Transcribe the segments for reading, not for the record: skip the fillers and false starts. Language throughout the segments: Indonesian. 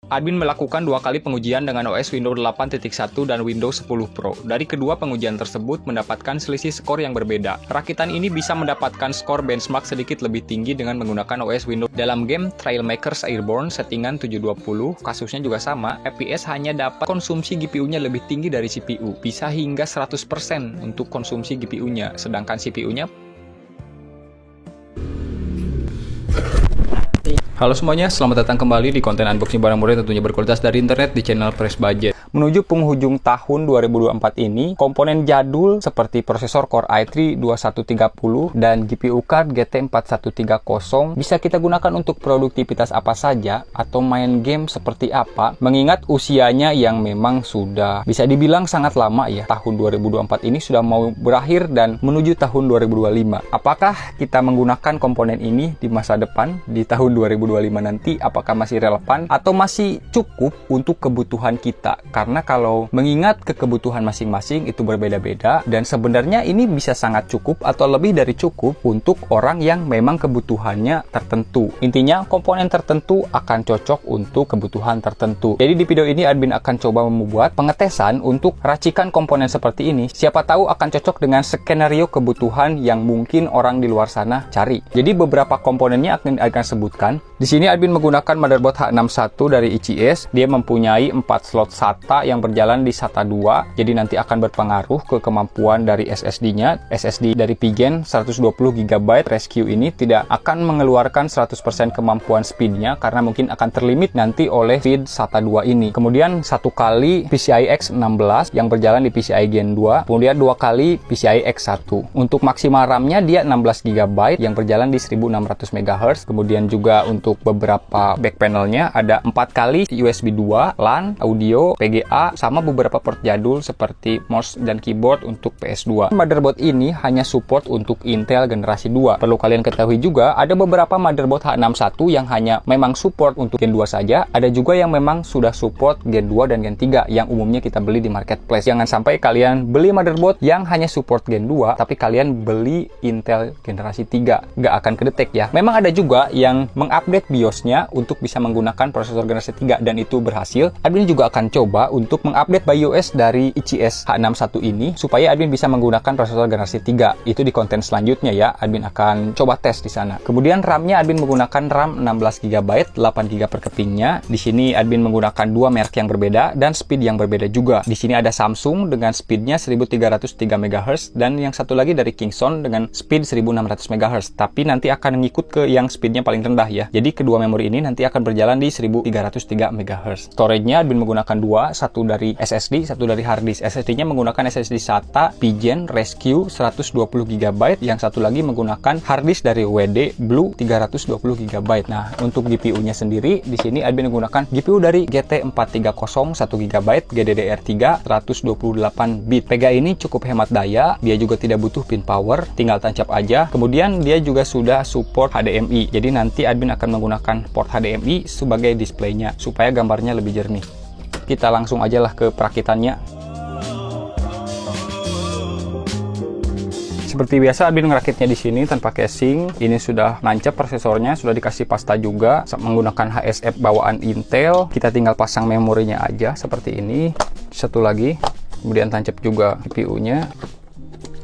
Admin melakukan 2 kali pengujian dengan OS Windows 8.1 dan Windows 10 Pro. Dari kedua pengujian tersebut mendapatkan selisih skor yang berbeda. Rakitan ini bisa mendapatkan skor benchmark sedikit lebih tinggi dengan menggunakan OS Windows. Dalam game Trailmakers Airborne settingan 720, kasusnya juga sama, FPS hanya dapat konsumsi GPU-nya lebih tinggi dari CPU, bisa hingga 100% untuk konsumsi GPU-nya, sedangkan CPU-nya. Halo semuanya, selamat datang kembali di konten unboxing barang murah tentunya berkualitas dari internet di channel Fresh Budget. Menuju penghujung tahun 2024 ini, komponen jadul seperti prosesor Core i3 2130 dan GPU card GT 4130 bisa kita gunakan untuk produktivitas apa saja atau main game seperti apa, mengingat usianya yang memang sudah bisa dibilang sangat lama ya. Tahun 2024 ini sudah mau berakhir dan menuju tahun 2025. Apakah kita menggunakan komponen ini di masa depan di tahun 2025 nanti? Apakah masih relevan atau masih cukup untuk kebutuhan kita? Karena kalau mengingat kebutuhan masing-masing itu berbeda-beda dan sebenarnya ini bisa sangat cukup atau lebih dari cukup untuk orang yang memang kebutuhannya tertentu. Intinya komponen tertentu akan cocok untuk kebutuhan tertentu. Jadi di video ini admin akan coba membuat pengetesan untuk racikan komponen seperti ini. Siapa tahu akan cocok dengan skenario kebutuhan yang mungkin orang di luar sana cari. Jadi beberapa komponennya akan sebutkan. Di sini admin menggunakan motherboard H61 dari ICS. Dia mempunyai 4 slot SATA yang berjalan di SATA 2. Jadi nanti akan berpengaruh ke kemampuan dari SSD-nya. SSD dari Pigen 120GB Rescue ini tidak akan mengeluarkan 100% kemampuan speed-nya karena mungkin akan terlimit nanti oleh speed SATA 2 ini. Kemudian 1 kali PCI X16 yang berjalan di PCI Gen 2. Kemudian 2 kali PCI X1. Untuk maksimal RAM-nya dia 16GB yang berjalan di 1600 MHz. Kemudian juga untuk beberapa back panelnya ada 4 kali USB 2, LAN, audio, PGA, sama beberapa port jadul seperti mouse dan keyboard untuk PS2. Motherboard ini hanya support untuk Intel generasi 2. Perlu kalian ketahui juga, ada beberapa motherboard H61 yang hanya memang support untuk Gen 2 saja, ada juga yang memang sudah support Gen 2 dan Gen 3 yang umumnya kita beli di marketplace. Jangan sampai kalian beli motherboard yang hanya support Gen 2, tapi kalian beli Intel generasi 3. Nggak akan kedetek ya. Memang ada juga yang mengupdate BIOS-nya untuk bisa menggunakan prosesor generasi 3 dan itu berhasil. Admin juga akan coba untuk mengupdate BIOS dari ICS H61 ini supaya admin bisa menggunakan prosesor generasi 3. Itu di konten selanjutnya ya. Admin akan coba tes di sana. Kemudian RAM-nya admin menggunakan RAM 16GB, 8GB per kepingnya. Di sini admin menggunakan 2 merek yang berbeda dan speed yang berbeda juga. Di sini ada Samsung dengan speednya 1303 MHz dan yang satu lagi dari Kingston dengan speed 1600 MHz. Tapi nanti akan ngikut ke yang speednya paling rendah ya. Jadi kedua memori ini nanti akan berjalan di 1303 MHz. Storage-nya admin menggunakan 2, satu dari SSD, satu dari hard disk. SSD-nya menggunakan SSD SATA Pigen Rescue 120GB, yang satu lagi menggunakan hard disk dari WD Blue 320GB. Nah, untuk GPU-nya sendiri di sini admin menggunakan GPU dari GT 430 1GB, GDDR3 128 bit. PEGA ini cukup hemat daya, dia juga tidak butuh pin power, tinggal tancap aja. Kemudian dia juga sudah support HDMI. Jadi nanti admin akan menggunakan port HDMI sebagai displaynya supaya gambarnya lebih jernih. Kita langsung aja lah ke perakitannya. Seperti biasa admin ngerakitnya di sini tanpa casing. Ini sudah nancep prosesornya, sudah dikasih pasta juga menggunakan HSF bawaan Intel. Kita tinggal pasang memorinya aja seperti ini. Satu lagi, kemudian tancap juga GPU-nya.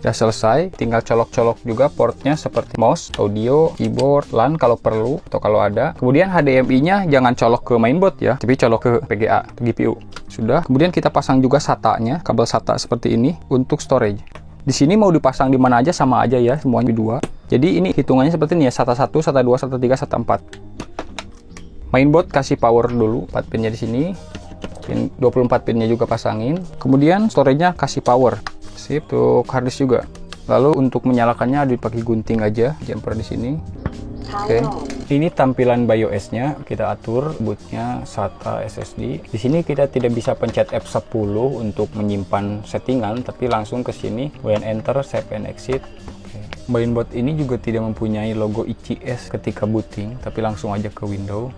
Sudah selesai, tinggal colok-colok juga portnya seperti mouse, audio, keyboard, LAN kalau perlu atau kalau ada. Kemudian HDMI-nya jangan colok ke mainboard ya, tapi colok ke PGA, GPU. Sudah. Kemudian kita pasang juga SATA-nya, kabel SATA seperti ini untuk storage. Di sini mau dipasang di mana aja sama aja ya, semuanya dua. Jadi ini hitungannya seperti ini ya, SATA 1, SATA 2, SATA 3, SATA 4. Mainboard kasih power dulu, 4 pinnya di sini. Pin 24 pinnya juga pasangin. Kemudian storage-nya kasih power. Sip, untuk harddisk juga. Lalu untuk menyalakannya dipakai gunting aja, jumper di sini. Oke. Ini tampilan BIOS-nya, kita atur bootnya SATA SSD. Di sini kita tidak bisa pencet F10 untuk menyimpan settingan, tapi langsung ke sini, kemudian enter, save and exit. Oke. Mainboard ini juga tidak mempunyai logo ICS ketika booting, tapi langsung aja ke Windows.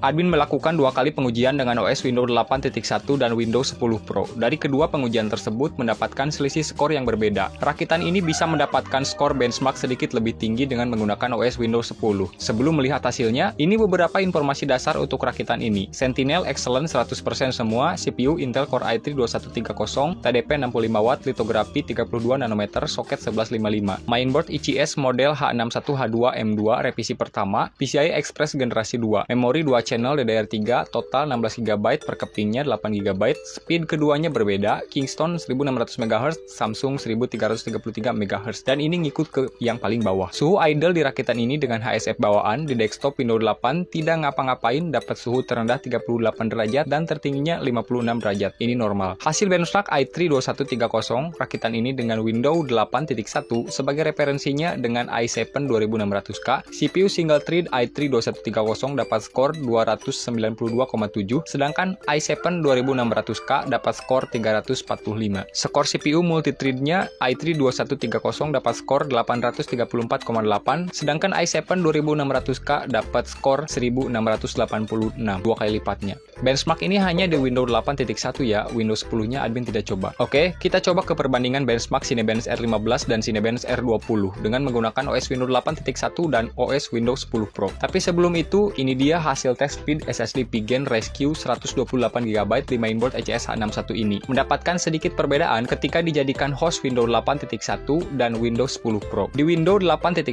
Admin melakukan 2 kali pengujian dengan OS Windows 8.1 dan Windows 10 Pro. Dari kedua pengujian tersebut mendapatkan selisih skor yang berbeda. Rakitan ini bisa mendapatkan skor benchmark sedikit lebih tinggi dengan menggunakan OS Windows 10. Sebelum melihat hasilnya, ini beberapa informasi dasar untuk rakitan ini. Sentinel Excellent 100% semua, CPU Intel Core i3 2130, TDP 65W, litografi 32 nanometer, soket 1155. Mainboard ICS model H61H2M2 revisi pertama, PCI Express generasi 2, memori 2 channel DDR3, total 16GB per kepingnya 8GB, speed keduanya berbeda, Kingston 1600MHz, Samsung 1333MHz, dan ini ngikut ke yang paling bawah. Suhu idle di rakitan ini dengan HSF bawaan, di desktop Windows 8 tidak ngapa-ngapain, dapat suhu terendah 38 derajat dan tertingginya 56 derajat, ini normal. Hasil benchmark i3 2130, rakitan ini dengan Windows 8.1 sebagai referensinya dengan i7 2600K, CPU single thread i3 2130 dapat skor 292,7, sedangkan i7 2600K dapat skor 345. Skor CPU multithreadnya i3 2130 dapat skor 834,8, sedangkan i7 2600K dapat skor 1686, 2 kali lipatnya. Benchmark ini hanya di Windows 8.1 ya, Windows 10-nya admin tidak coba. Oke, kita coba ke perbandingan benchmark Cinebench R15 dan Cinebench R20 dengan menggunakan OS Windows 8.1 dan OS Windows 10 Pro. Tapi sebelum itu, ini dia hasil tes speed SSD Pigeon Rescue 128GB di mainboard ECS H61 ini. Mendapatkan sedikit perbedaan ketika dijadikan host Windows 8.1 dan Windows 10 Pro. Di Windows 8.1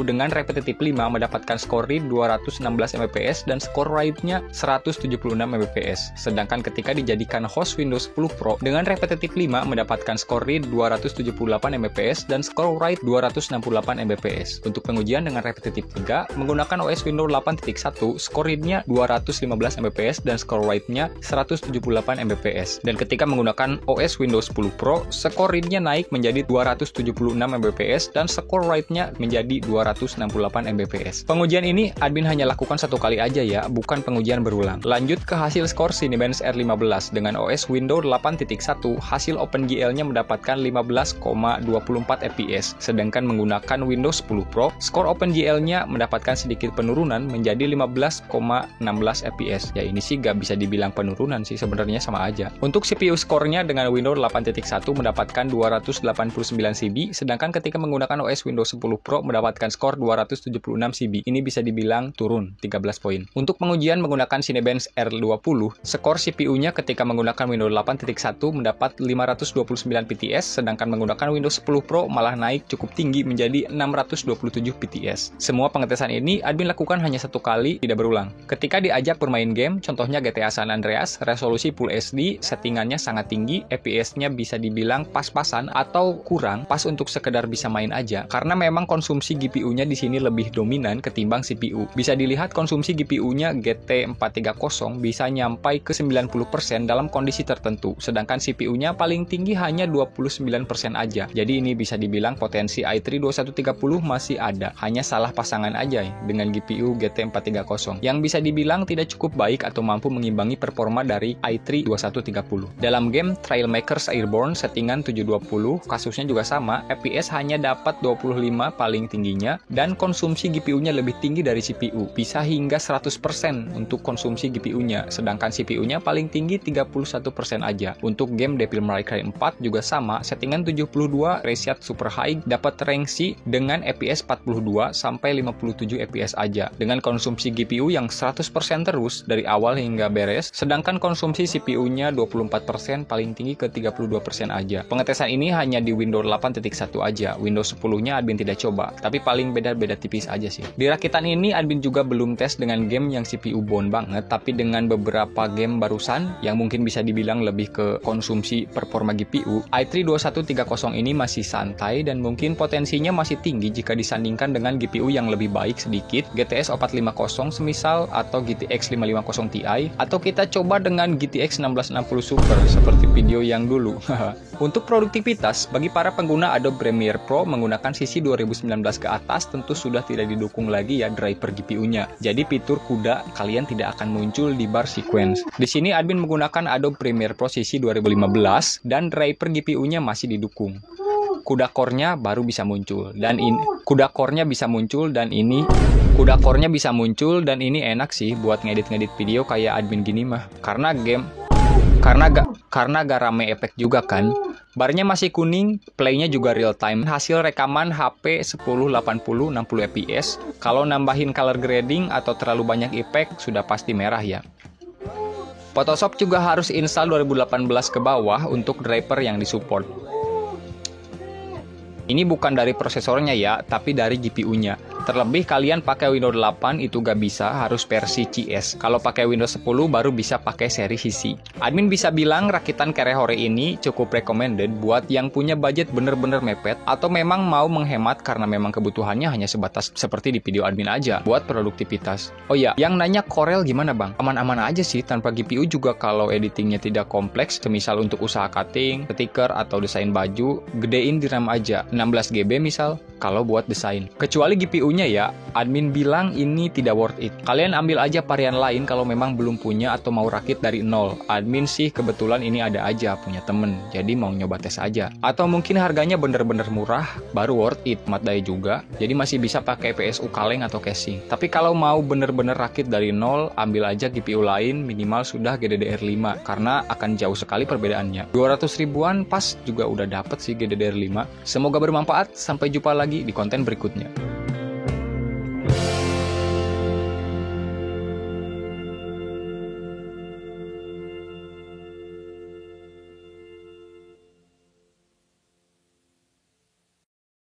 dengan repetitif 5 mendapatkan skor read 216 Mbps dan skor write-nya 176 Mbps. Sedangkan ketika dijadikan host Windows 10 Pro dengan repetitif 5 mendapatkan skor read 278 Mbps dan skor write 268 Mbps. Untuk pengujian dengan repetitif 3 menggunakan OS Windows 8.1, skor read-nya 215 Mbps dan skor write-nya 178 Mbps. Dan ketika menggunakan OS Windows 10 Pro, skor read-nya naik menjadi 276 Mbps dan skor write-nya menjadi 268 Mbps. Pengujian ini admin hanya lakukan 1 kali aja ya, bukan pengujian berulang. Lanjut ke hasil skor Cinebench R15 dengan OS Windows 8.1, hasil OpenGL-nya mendapatkan 15,24 fps, sedangkan menggunakan Windows 10 Pro, skor OpenGL-nya mendapatkan sedikit penurunan menjadi 15,16 fps. Ya ini sih gak bisa dibilang penurunan sih, sebenarnya sama aja. Untuk CPU skornya dengan Windows 8.1 mendapatkan 289 CB, sedangkan ketika menggunakan OS Windows 10 Pro mendapatkan skor 276 CB. Ini bisa dibilang turun 13 poin. Untuk pengujian menggunakan Cinebench R20, skor CPU-nya ketika menggunakan Windows 8.1 mendapat 529 PTS, sedangkan menggunakan Windows 10 Pro malah naik cukup tinggi menjadi 627 PTS. Semua pengetesan ini admin lakukan hanya 1 kali, tidak berulang. Ketika diajak bermain game, contohnya GTA San Andreas, resolusi Full HD, settingannya sangat tinggi, FPS-nya bisa dibilang pas-pasan atau kurang, pas untuk sekedar bisa main aja. Karena memang konsumsi GPU-nya di sini lebih dominan ketimbang CPU. Bisa dilihat konsumsi GPU-nya GT430 bisa nyampai ke 90% dalam kondisi tertentu, sedangkan CPU-nya paling tinggi hanya 29% aja. Jadi ini bisa dibilang potensi i3 2130 masih ada, hanya salah pasangan aja dengan GPU GT430 yang bisa dibilang tidak cukup baik atau mampu mengimbangi performa dari i3 2130. Dalam game Trailmakers Airborne settingan 720, kasusnya juga sama, FPS hanya dapat 25 paling tingginya dan konsumsi GPU-nya lebih tinggi dari CPU, bisa hingga 100% untuk konsumsi GPU-nya, sedangkan CPU-nya paling tinggi 31% aja. Untuk game Devil May Cry 4 juga sama, settingan 72, reset super high, dapat rank C dengan FPS 42 sampai 57 FPS aja, dengan konsumsi GPU yang 100% terus dari awal hingga beres, sedangkan konsumsi CPU-nya 24%, paling tinggi ke 32% aja. Pengetesan ini hanya di Windows 8.1 aja, Windows 10-nya admin tidak coba, tapi paling beda-beda tipis aja sih. Di rakitan ini admin juga belum tes dengan game yang CPU bound banget, tapi dengan beberapa game barusan yang mungkin bisa dibilang lebih ke konsumsi performa GPU, i3 2130 ini masih santai dan mungkin potensinya masih tinggi jika disandingkan dengan GPU yang lebih baik sedikit, GTX 450 semisal, atau GTX 550 Ti, atau kita coba dengan GTX 1660 Super seperti video yang dulu. Untuk produktivitas, bagi para pengguna Adobe Premiere Pro menggunakan sisi 2019 ke atas tentu sudah tidak didukung lagi ya driver GPU-nya. Jadi fitur kuda kalian tidak akan muncul di bar sequence. Di sini admin menggunakan Adobe Premiere Pro sisi 2015 dan driver GPU-nya masih didukung. kuda core-nya baru bisa muncul. Dan ini kuda core-nya bisa muncul dan ini enak sih buat ngedit-ngedit video kayak admin gini mah. Karena gak rame efek juga kan. Barnya masih kuning, playnya juga real time. Hasil rekaman HP 1080 60 fps. Kalau nambahin color grading atau terlalu banyak efek sudah pasti merah ya. Photoshop juga harus install 2018 ke bawah untuk driver yang disupport. Ini bukan dari prosesornya ya, tapi dari GPU-nya. Terlebih kalian pakai Windows 8 itu gak bisa, harus versi CS. Kalau pakai Windows 10 baru bisa pakai seri CC. Admin bisa bilang rakitan Kerehore ini cukup recommended buat yang punya budget bener-bener mepet atau memang mau menghemat karena memang kebutuhannya hanya sebatas seperti di video admin aja buat produktivitas. Oh ya, yang nanya Corel gimana bang? Aman-aman aja sih tanpa GPU juga kalau editingnya tidak kompleks, semisal untuk usaha cutting, stiker atau desain baju, gedein di RAM aja, 16 GB misal, kalau buat desain. Kecuali GPU-nya ya, admin bilang ini tidak worth it. Kalian ambil aja varian lain kalau memang belum punya atau mau rakit dari nol. Admin sih kebetulan ini ada aja punya temen, jadi mau nyoba tes aja. Atau mungkin harganya bener-bener murah, baru worth it, mat daya juga, jadi masih bisa pakai PSU kaleng atau casing. Tapi kalau mau bener-bener rakit dari nol, ambil aja GPU lain, minimal sudah GDDR5, karena akan jauh sekali perbedaannya. 200 ribuan pas juga udah dapet sih GDDR5. Semoga bermanfaat, sampai jumpa lagi di konten berikutnya.